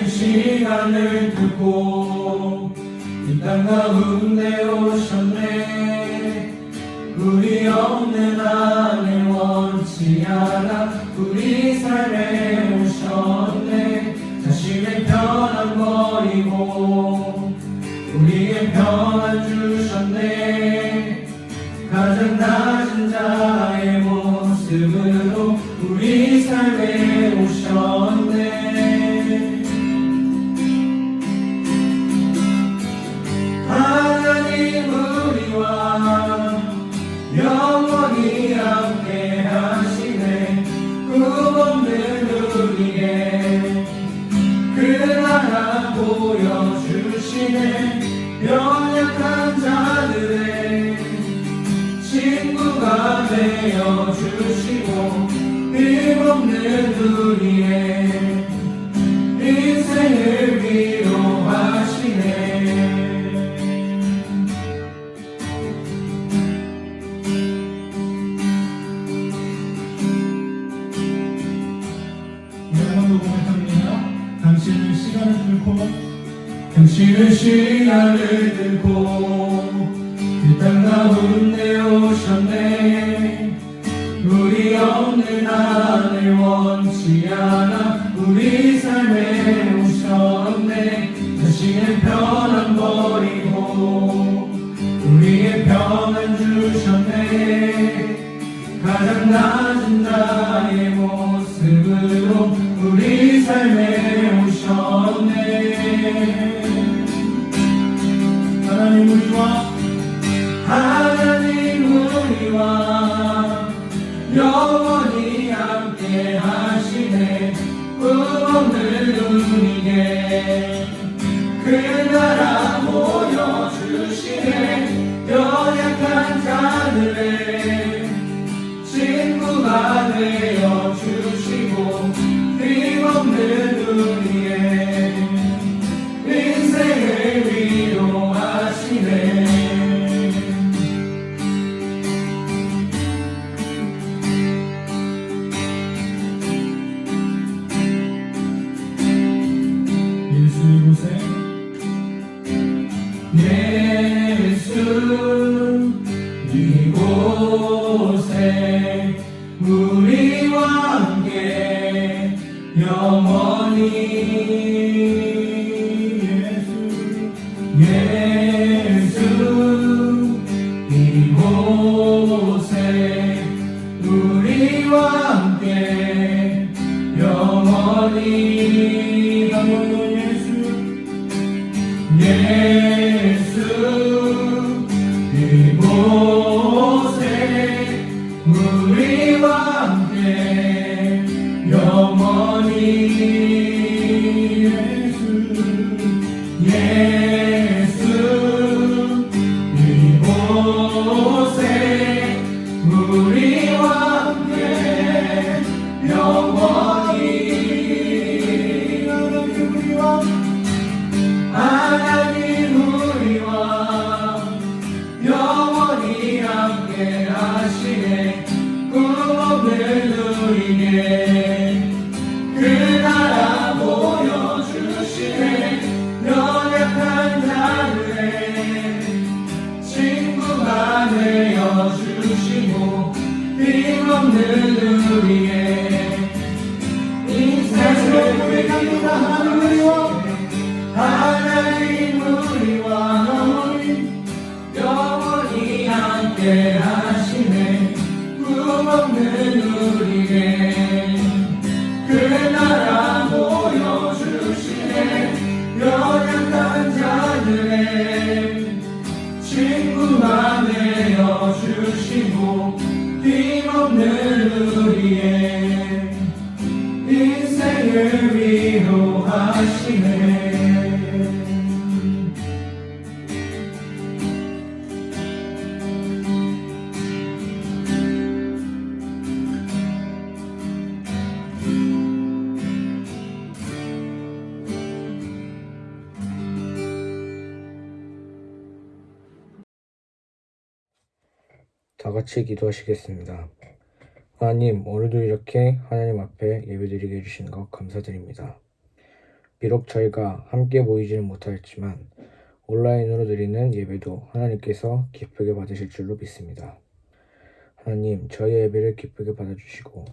당신은 시간을 두고 이 땅 가운데 오셨네. 우리 없는 안을 원치 않아 우리 삶에 오셨네. 자신의 편안 버리고 우리의 평안 주셨네. 가장 낮은 자의 모습으로 우리 삶에 오셨네. 하나님 우리와 영원히 함께 하시네. 꿈없는 우리에게 그 나라 보여주시네. 연약한 자들의 친구가 되어주시고 힘없는 우리의 인생을 위로하시네. 여러분도 고백합니다. 당신은 시간을 들고 당신은 시간을 들고 이 땅 가운데 오셨네. 우리 없는 하늘 원치 않아 우리 삶에 오셨네. 자신의 편안 버리고 우리의 평안 주셨네. 가장 낮은 자의 모습으로 우리 삶에 오셨네. 하나님 우리와 영원히 함께 하시네. 꿈없는 우리에게 그 나라 보여주시네. 연약한 자들의 친구가 되어주시고 힘없는 우리의 인생을 위로하시네. 이곳에 우리와 함께 영원히 예수 이곳에 우리와 함께 영원히 예수 이곳에 우리와 함께 영원히 예수 이곳에 우리와 함께 영원히 하나님 우리와 영원히 함께 하시네. 꿈없는 우리에게 그 나라 보여주시네. 연약한 자들의 친구가 되어주시고 힘없는 우리의 인생을 위로하시네. 하나님 우리와 영원히 함께 하시네. 꿈없는 우리에게 그 나라 보여주시네. 연약한 자들의 친구가 되어주시고 힘없는 우리의 인생을 위로하시네. 다 같이 기도하시겠습니다. 하나님, 오늘도 이렇게 하나님 앞에 예배드리게 해주신 것 감사드립니다. 비록 저희가 함께 모이지는 못하였지만 온라인으로 드리는 예배도 하나님께서 기쁘게 받으실 줄로 믿습니다. 하나님, 저희 예배를 기쁘게 받아주시고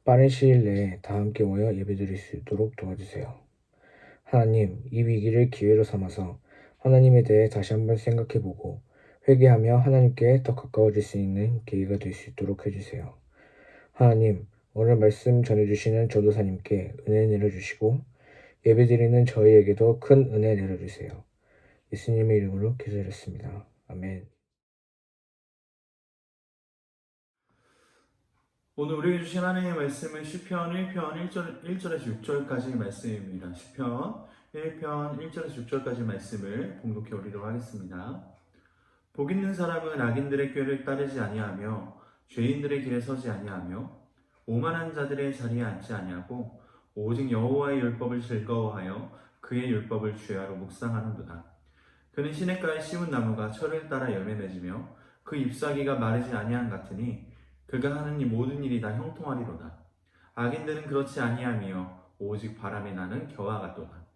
빠른 시일 내에 다 함께 모여 예배드릴 수 있도록 도와주세요. 하나님, 이 위기를 기회로 삼아서 하나님에 대해 다시 한번 생각해보고 회개하며 하나님께 더 가까워질 수 있는 계기가 될 수 있도록 해주세요. 하나님, 오늘 말씀 전해주시는 전도사님께 은혜 내려주시고 예배드리는 저희에게도 큰 은혜 내려주세요. 예수님의 이름으로 기도드렸습니다. 아멘. 오늘 우리에게 주신 하나님의 말씀은 시편 1편 1절에서 6절까지의 말씀입니다. 시편 1편 1절에서 6절까지 말씀을 봉독해 오리도록 하겠습니다. 복 있는 사람은 악인들의 꾀를 따르지 아니하며 죄인들의 길에 서지 아니하며 오만한 자들의 자리에 앉지 아니하고 오직 여호와의 율법을 즐거워하여 그의 율법을 주야로 묵상하는도다. 그는 시냇가에 심은 나무가 철을 따라 열매 맺으며 그 잎사귀가 마르지 아니한 같으니 그가 하는 이 모든 일이 다 형통하리로다. 악인들은 그렇지 아니하며 오직 바람이 나는 겨와 같도다.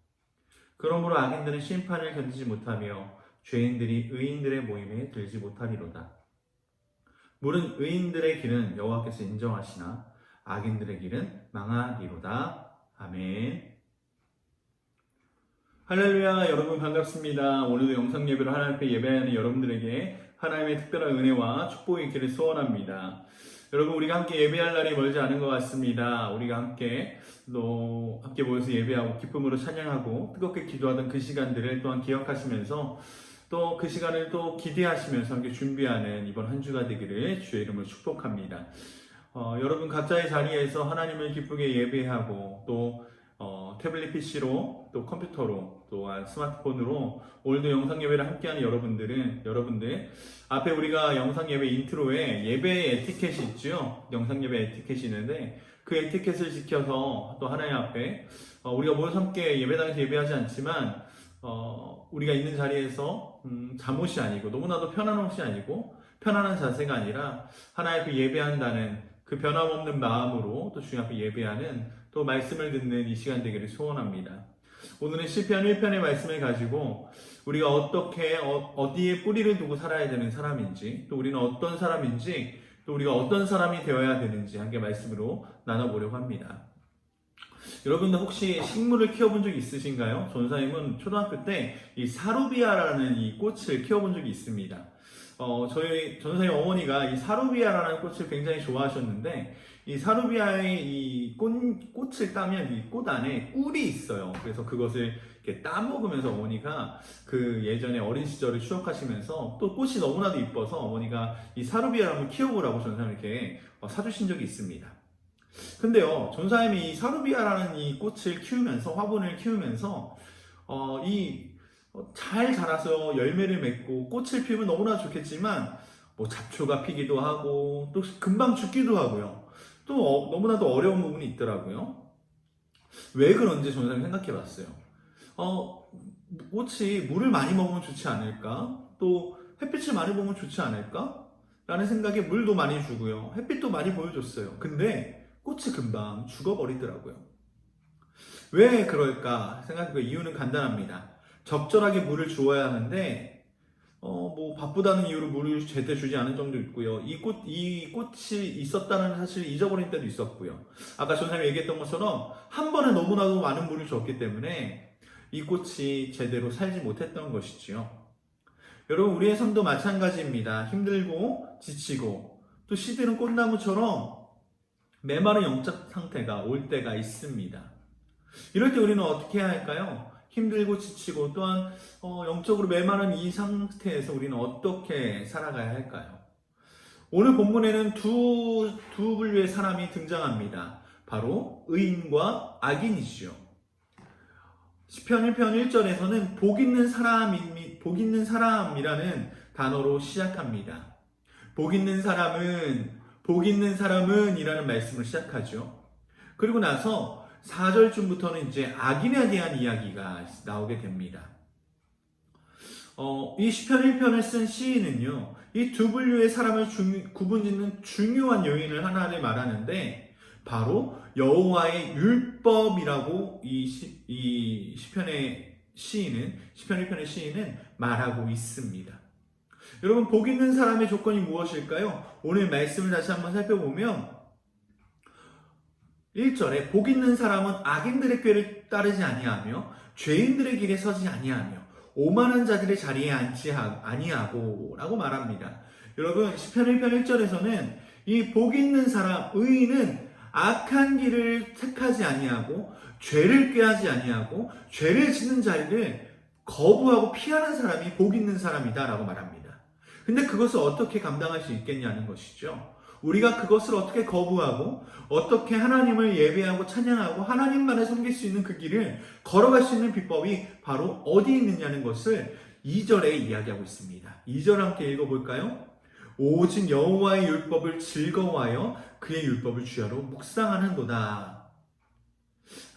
그러므로 악인들은 심판을 견디지 못하며 죄인들이 의인들의 모임에 들지 못하리로다. 물은 의인들의 길은 여호와께서 인정하시나 악인들의 길은 망하리로다. 아멘. 할렐루야. 여러분 반갑습니다. 오늘도 영상 예배로 하나님 앞에 예배하는 여러분들에게 하나님의 특별한 은혜와 축복이 있기를 소원합니다. 여러분, 우리가 함께 예배할 날이 멀지 않은 것 같습니다. 우리가 함께 모여서 예배하고 기쁨으로 찬양하고 뜨겁게 기도하던 그 시간들을 또한 기억하시면서 또 그 시간을 또 기대하시면서 함께 준비하는 이번 한 주가 되기를 주의 이름으로 축복합니다. 여러분 각자의 자리에서 하나님을 기쁘게 예배하고 또 태블릿 PC로 또 컴퓨터로 또한 스마트폰으로 오늘도 영상 예배를 함께하는 여러분들 앞에 우리가 영상 예배 인트로에 예배의 에티켓이 있죠. 영상 예배 에티켓이 있는데 그 에티켓을 지켜서 또 하나님 앞에 우리가 모여서 함께 예배당에서 예배하지 않지만 우리가 있는 자리에서 잠옷이 아니고 너무나도 편한 옷이 아니고 편안한 자세가 아니라 하나님 앞에 예배한다는 그 변함없는 마음으로 또 주님 앞에 예배하는 또 말씀을 듣는 이 시간 되기를 소원합니다. 오늘은 시편 1편의 말씀을 가지고 우리가 어떻게 어디에 뿌리를 두고 살아야 되는 사람인지 또 우리는 어떤 사람인지 또 우리가 어떤 사람이 되어야 되는지 함께 말씀으로 나눠보려고 합니다. 여러분들 혹시 식물을 키워본 적이 있으신가요? 전사님은 초등학교 때 이 사루비아라는 이 꽃을 키워본 적이 있습니다. 저희 전사님 어머니가 이 사루비아라는 꽃을 굉장히 좋아하셨는데 이 사루비아의 이 꽃을 따면 이 꽃 안에 꿀이 있어요. 그래서 그것을 이렇게 따먹으면서 어머니가 그 예전에 어린 시절을 추억하시면서 또 꽃이 너무나도 이뻐서 어머니가 이 사루비아를 키워보라고 전사님께 사주신 적이 있습니다. 근데요, 전사님이 이 사루비아라는 이 꽃을 키우면서 화분을 키우면서 잘 자라서 열매를 맺고 꽃을 피우면 너무나 좋겠지만 뭐 잡초가 피기도 하고 또 금방 죽기도 하고요. 또 너무나도 어려운 부분이 있더라고요. 왜 그런지 전사님 생각해 봤어요. 꽃이 물을 많이 먹으면 좋지 않을까? 또 햇빛을 많이 보면 좋지 않을까? 라는 생각에 물도 많이 주고요. 햇빛도 많이 보여줬어요. 근데 꽃이 금방 죽어버리더라고요. 왜 그럴까 생각해 보면 이유는 간단합니다. 적절하게 물을 주어야 하는데 바쁘다는 이유로 물을 제때 주지 않은 점도 있고요. 이 꽃이 있었다는 사실을 잊어버린 때도 있었고요. 아까 전사님이 얘기했던 것처럼 한 번에 너무나도 많은 물을 줬기 때문에 이 꽃이 제대로 살지 못했던 것이지요. 여러분, 우리의 삶도 마찬가지입니다. 힘들고 지치고 또 시드는 꽃나무처럼 메마른 영적 상태가 올 때가 있습니다. 이럴 때 우리는 어떻게 해야 할까요? 힘들고 지치고 또한 영적으로 메마른 이 상태에서 우리는 어떻게 살아가야 할까요? 오늘 본문에는 두 분류의 사람이 등장합니다. 바로 의인과 악인이시요. 시편 1편 1절에서는 복 있는 사람이라는 단어로 시작합니다. 복 있는 사람은 이라는 말씀을 시작하죠. 그리고 나서 4절쯤부터는 이제 악인에 대한 이야기가 나오게 됩니다. 이 시편 1편을 쓴 시인은요, 이 두 분류의 사람을 구분짓는 중요한 요인을 하나를 말하는데 바로 여호와의 율법이라고 이 시편의 시인은, 시편 1편의 시인은 말하고 있습니다. 여러분, 복 있는 사람의 조건이 무엇일까요? 오늘 말씀을 다시 한번 살펴보면 1절에 복 있는 사람은 악인들의 꾀를 따르지 아니하며 죄인들의 길에 서지 아니하며 오만한 자들의 자리에 앉지 아니하고 라고 말합니다. 여러분, 시편 1편 1절에서는 이 복 있는 사람, 의인은 악한 길을 택하지 아니하고 죄를 꾀하지 아니하고 죄를 짓는 자리를 거부하고 피하는 사람이 복 있는 사람이다 라고 말합니다. 근데 그것을 어떻게 감당할 수 있겠냐는 것이죠. 우리가 그것을 어떻게 거부하고 어떻게 하나님을 예배하고 찬양하고 하나님만을 섬길 수 있는 그 길을 걸어갈 수 있는 비법이 바로 어디 있느냐는 것을 2절에 이야기하고 있습니다. 2절 함께 읽어볼까요? 오직 여호와의 율법을 즐거워하여 그의 율법을 주야로 묵상하는도다.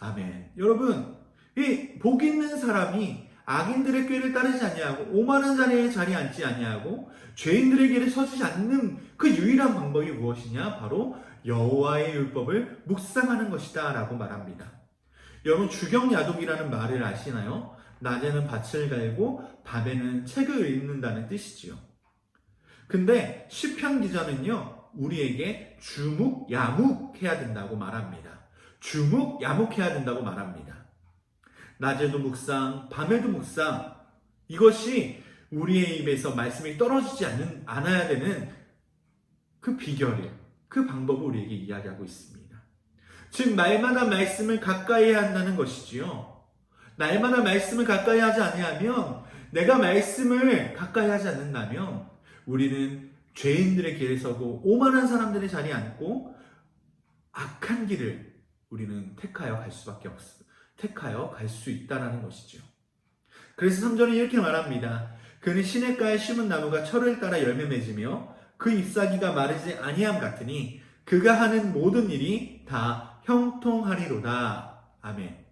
아멘. 여러분, 이 복 있는 사람이 악인들의 꾀를 따르지 아니하고 오만한 자리에 자리에 앉지 아니하고 죄인들의 길에 서지 않는 그 유일한 방법이 무엇이냐? 바로 여호와의 율법을 묵상하는 것이다 라고 말합니다. 여러분, 주경야독이라는 말을 아시나요? 낮에는 밭을 갈고 밤에는 책을 읽는다는 뜻이지요. 근데 시편 기자는요, 우리에게 주묵야묵해야 된다고 말합니다. 주묵야묵해야 된다고 말합니다. 낮에도 묵상, 밤에도 묵상, 이것이 우리의 입에서 말씀이 떨어지지 않아야 되는 그 비결을, 그 방법을 우리에게 이야기하고 있습니다. 즉, 날마다 말씀을 가까이 해야 한다는 것이지요. 날마다 말씀을 가까이 하지 아니하면, 내가 말씀을 가까이 하지 않는다면 우리는 죄인들의 길에 서고 오만한 사람들의 자리에 앉고 악한 길을 우리는 택하여 갈 수밖에 없습니다. 택하여 갈 수 있다는 것이죠. 그래서 3절은 이렇게 말합니다. 그는 시냇가에 심은 나무가 철을 따라 열매 맺으며 그 잎사귀가 마르지 아니함 같으니 그가 하는 모든 일이 다 형통하리로다. 아멘.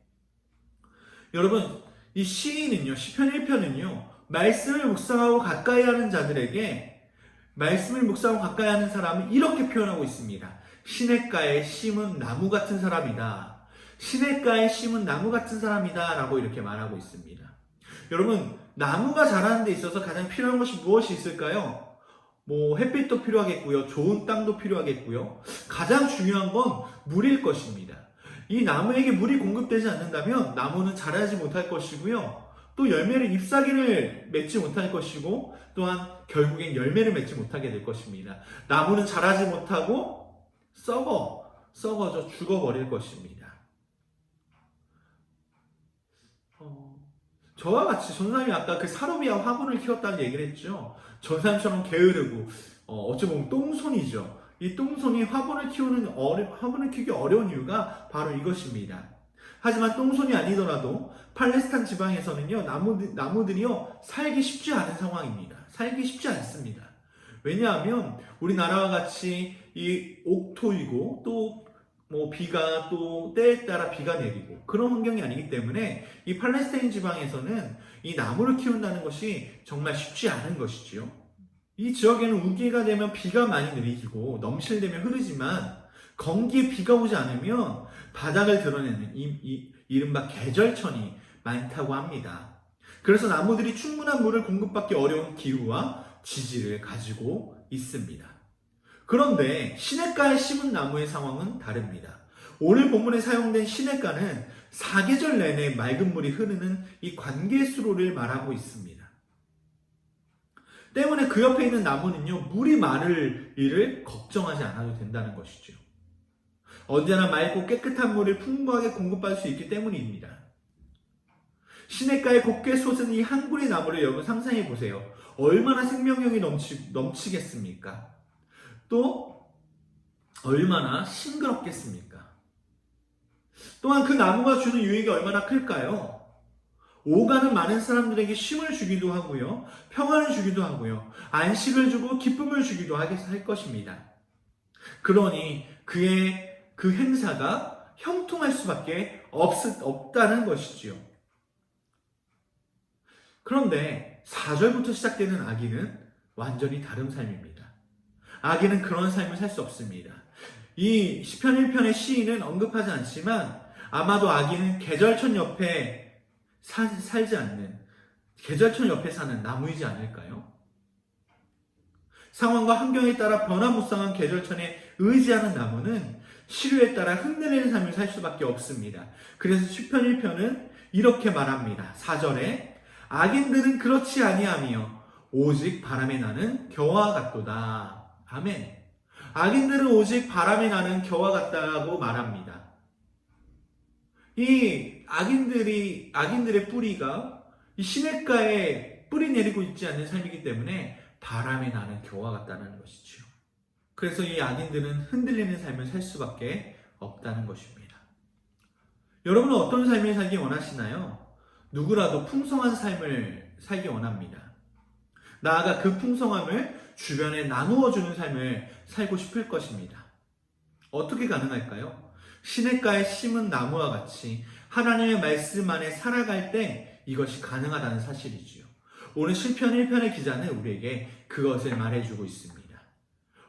여러분, 이 시인은요, 시편 1편은요, 말씀을 묵상하고 가까이 하는 자들에게, 말씀을 묵상하고 가까이 하는 사람을 이렇게 표현하고 있습니다. 시냇가에 심은 나무 같은 사람이다. 시냇가에 심은 나무 같은 사람이다 라고 이렇게 말하고 있습니다. 여러분, 나무가 자라는 데 있어서 가장 필요한 것이 무엇이 있을까요? 햇빛도 필요하겠고요, 좋은 땅도 필요하겠고요, 가장 중요한 건 물일 것입니다. 이 나무에게 물이 공급되지 않는다면 나무는 자라지 못할 것이고요, 또 열매를, 잎사귀를 맺지 못할 것이고, 또한 결국엔 열매를 맺지 못하게 될 것입니다. 나무는 자라지 못하고 썩어져 죽어버릴 것입니다. 저와 같이 전사님이 아까 그 사로비아 화분을 키웠다는 얘기를 했죠. 전사님처럼 게으르고 어찌 보면 똥손이죠. 이 똥손이 화분을 키우기 어려운 이유가 바로 이것입니다. 하지만 똥손이 아니더라도 팔레스타인 지방에서는요, 나무들이요, 살기 쉽지 않은 상황입니다. 살기 쉽지 않습니다. 왜냐하면 우리나라와 같이 이 옥토이고 또 비가 또 때에 따라 비가 내리고 그런 환경이 아니기 때문에 이 팔레스타인 지방에서는 이 나무를 키운다는 것이 정말 쉽지 않은 것이지요. 이 지역에는 우기가 되면 비가 많이 내리고 넘실대면 흐르지만 건기에 비가 오지 않으면 바닥을 드러내는 이른바 계절천이 많다고 합니다. 그래서 나무들이 충분한 물을 공급받기 어려운 기후와 지지를 가지고 있습니다. 그런데 시냇가에 심은 나무의 상황은 다릅니다. 오늘 본문에 사용된 시냇가는 사계절 내내 맑은 물이 흐르는 이 관계수로를 말하고 있습니다. 때문에 그 옆에 있는 나무는요, 물이 마를 일을 걱정하지 않아도 된다는 것이죠. 언제나 맑고 깨끗한 물을 풍부하게 공급받을 수 있기 때문입니다. 시냇가에 곱게 솟은 이 한 그루의 나무를 여러분 상상해 보세요. 얼마나 생명력이 넘치겠습니까? 또 얼마나 싱그럽겠습니까? 또한 그 나무가 주는 유익이 얼마나 클까요? 오가는 많은 사람들에게 쉼을 주기도 하고요, 평안을 주기도 하고요, 안식을 주고 기쁨을 주기도 할 것입니다. 그러니 그의 그 행사가 형통할 수밖에 없다는 것이지요. 그런데 4절부터 시작되는 아기는 완전히 다른 삶입니다. 아기는 그런 삶을 살 수 없습니다. 이 시편 1편의 시인은 언급하지 않지만 아마도 아기는 계절천 옆에 살지 않는, 계절천 옆에 사는 나무이지 않을까요? 상황과 환경에 따라 변화무쌍한 계절천에 의지하는 나무는 시류에 따라 흔들리는 삶을 살 수밖에 없습니다. 그래서 시편 1편은 이렇게 말합니다. 4절에 악인들은 그렇지 아니하며 오직 바람에 나는 겨와 같도다. 아멘. 악인들은 오직 바람에 나는 겨와 같다고 말합니다. 이 악인들의 뿌리가 이 시냇가에 뿌리 내리고 있지 않는 삶이기 때문에 바람에 나는 겨와 같다는 것이죠. 그래서 이 악인들은 흔들리는 삶을 살 수밖에 없다는 것입니다. 여러분은 어떤 삶을 살기 원하시나요? 누구라도 풍성한 삶을 살기 원합니다. 나아가 그 풍성함을 주변에 나누어주는 삶을 살고 싶을 것입니다. 어떻게 가능할까요? 시냇가에 심은 나무와 같이 하나님의 말씀 안에 살아갈 때 이것이 가능하다는 사실이지요. 오늘 시편 1편의 기자는 우리에게 그것을 말해주고 있습니다.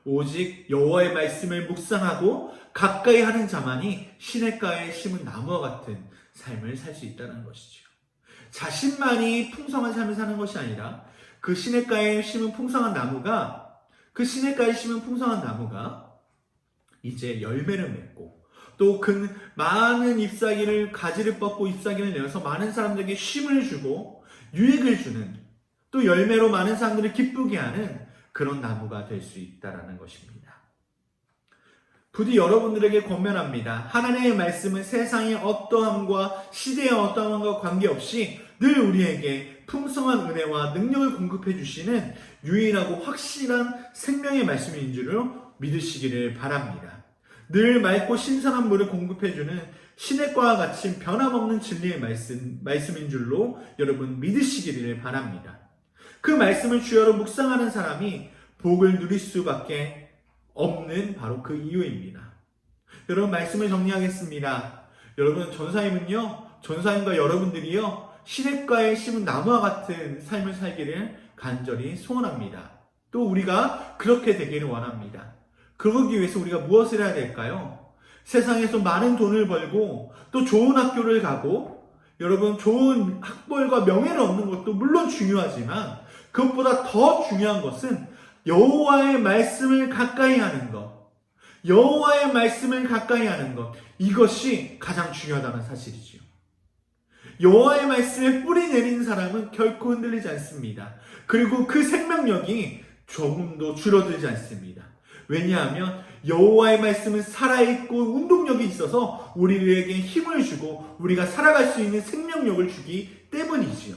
오직 여호와의 말씀을 묵상하고 가까이 하는 자만이 시냇가에 심은 나무와 같은 삶을 살 수 있다는 것이지요. 자신만이 풍성한 삶을 사는 것이 아니라 그 시냇가에 심은 풍성한 나무가 이제 열매를 맺고 또 그 많은 잎사귀를 가지를 뻗고 잎사귀를 내어서 많은 사람들에게 쉼을 주고 유익을 주는, 또 열매로 많은 사람들을 기쁘게 하는 그런 나무가 될 수 있다는 것입니다. 부디 여러분들에게 권면합니다. 하나님의 말씀은 세상의 어떠함과 시대의 어떠함과 관계없이 늘 우리에게 풍성한 은혜와 능력을 공급해 주시는 유일하고 확실한 생명의 말씀인 줄을 믿으시기를 바랍니다. 늘 맑고 신선한 물을 공급해주는 시냇가와 같이 변함없는 진리의 말씀인 줄로 여러분 믿으시기를 바랍니다. 그 말씀을 주여로 묵상하는 사람이 복을 누릴 수밖에 없는 바로 그 이유입니다. 여러분, 말씀을 정리하겠습니다. 여러분, 전사님과 여러분들이요, 시냇가에 심은 나무와 같은 삶을 살기를 간절히 소원합니다. 또 우리가 그렇게 되기를 원합니다. 그러기 위해서 우리가 무엇을 해야 될까요? 세상에서 많은 돈을 벌고 또 좋은 학교를 가고 여러분 좋은 학벌과 명예를 얻는 것도 물론 중요하지만 그것보다 더 중요한 것은 여호와의 말씀을 가까이 하는 것, 여호와의 말씀을 가까이 하는 것, 이것이 가장 중요하다는 사실이지요. 여호와의 말씀에 뿌리 내린 사람은 결코 흔들리지 않습니다. 그리고 그 생명력이 조금도 줄어들지 않습니다. 왜냐하면 여호와의 말씀은 살아있고 운동력이 있어서 우리에게 힘을 주고 우리가 살아갈 수 있는 생명력을 주기 때문이지요.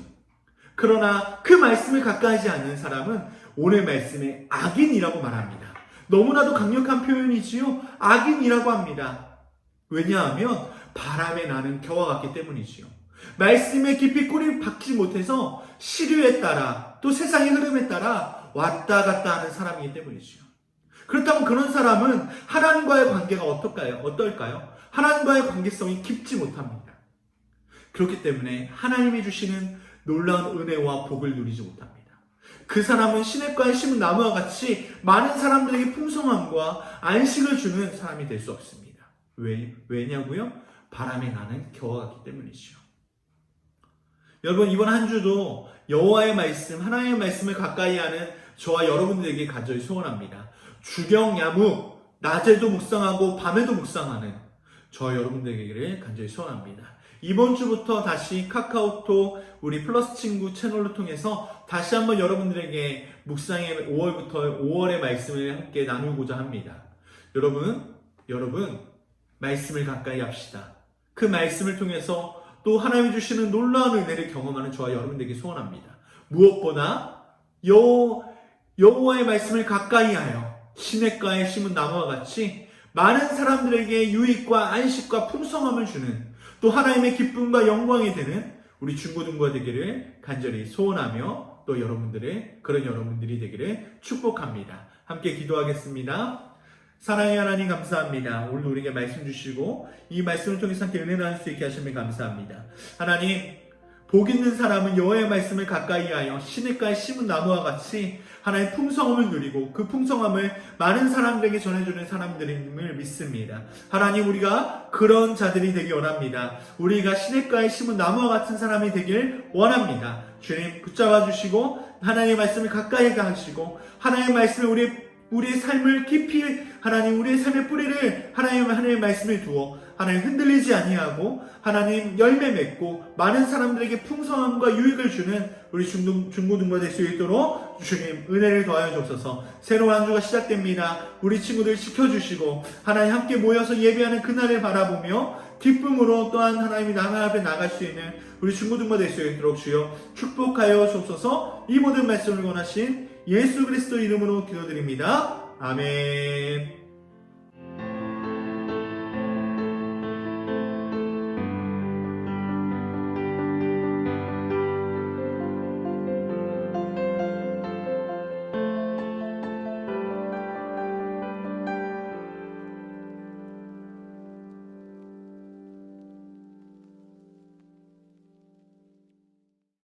그러나 그 말씀을 가까이 하지 않는 사람은 오늘 말씀에 악인이라고 말합니다. 너무나도 강력한 표현이지요. 악인이라고 합니다. 왜냐하면 바람에 나는 겨와 같기 때문이지요. 말씀에 깊이 꼬리 박지 못해서 시류에 따라 또 세상의 흐름에 따라 왔다 갔다 하는 사람이기 때문이지요. 그렇다면 그런 사람은 하나님과의 관계가 어떨까요? 하나님과의 관계성이 깊지 못합니다. 그렇기 때문에 하나님이 주시는 놀라운 은혜와 복을 누리지 못합니다. 그 사람은 시냇가에 심은 나무와 같이 많은 사람들에게 풍성함과 안식을 주는 사람이 될 수 없습니다. 왜냐고요? 바람에 나는 겨와 같기 때문이죠. 여러분, 이번 한 주도 여호와의 말씀, 하나님의 말씀을 가까이 하는 저와 여러분들에게 간절히 소원합니다. 주경야무, 낮에도 묵상하고 밤에도 묵상하는 저와 여러분들에게 간절히 소원합니다. 이번 주부터 다시 카카오톡 우리 플러스 친구 채널을 통해서 다시 한번 여러분들에게 묵상의 5월의 말씀을 함께 나누고자 합니다. 여러분, 말씀을 가까이 합시다. 그 말씀을 통해서 또 하나님이 주시는 놀라운 은혜를 경험하는 저와 여러분들에게 소원합니다. 무엇보다 여호와의 말씀을 가까이 하여 시냇가에 심은 나무와 같이 많은 사람들에게 유익과 안식과 풍성함을 주는, 또 하나님의 기쁨과 영광이 되는 우리 중고등부가 되기를 간절히 소원하며 또 그런 여러분들이 되기를 축복합니다. 함께 기도하겠습니다. 사랑의 하나님, 감사합니다. 오늘 우리에게 말씀 주시고 이 말씀을 통해서 함께 은혜 나눌 수 있게 하시면 감사합니다. 하나님, 복 있는 사람은 여호와의 말씀을 가까이하여 시냇가에 심은 나무와 같이 하나의 풍성함을 누리고 그 풍성함을 많은 사람들에게 전해주는 사람들임을 믿습니다. 하나님, 우리가 그런 자들이 되기 원합니다. 우리가 시냇가에 심은 나무와 같은 사람이 되길 원합니다. 주님 붙잡아 주시고 하나님의 말씀을 가까이 하시고 하나님의 말씀을 우리의 삶을 깊이 하나님 우리의 삶의 뿌리를 하나님의 말씀에 두어 하나님 흔들리지 아니하고 하나님 열매 맺고 많은 사람들에게 풍성함과 유익을 주는 우리 중고등부 될 수 있도록 주님 은혜를 더하여 주옵소서. 새로운 한 주가 시작됩니다. 우리 친구들 지켜주시고 하나님 함께 모여서 예배하는 그날을 바라보며 기쁨으로 또한 하나님 앞에 나갈 수 있는 우리 중고등부 될 수 있도록 주여 축복하여 주옵소서. 이 모든 말씀을 원하신 예수 그리스도 이름으로 기도드립니다. 아멘.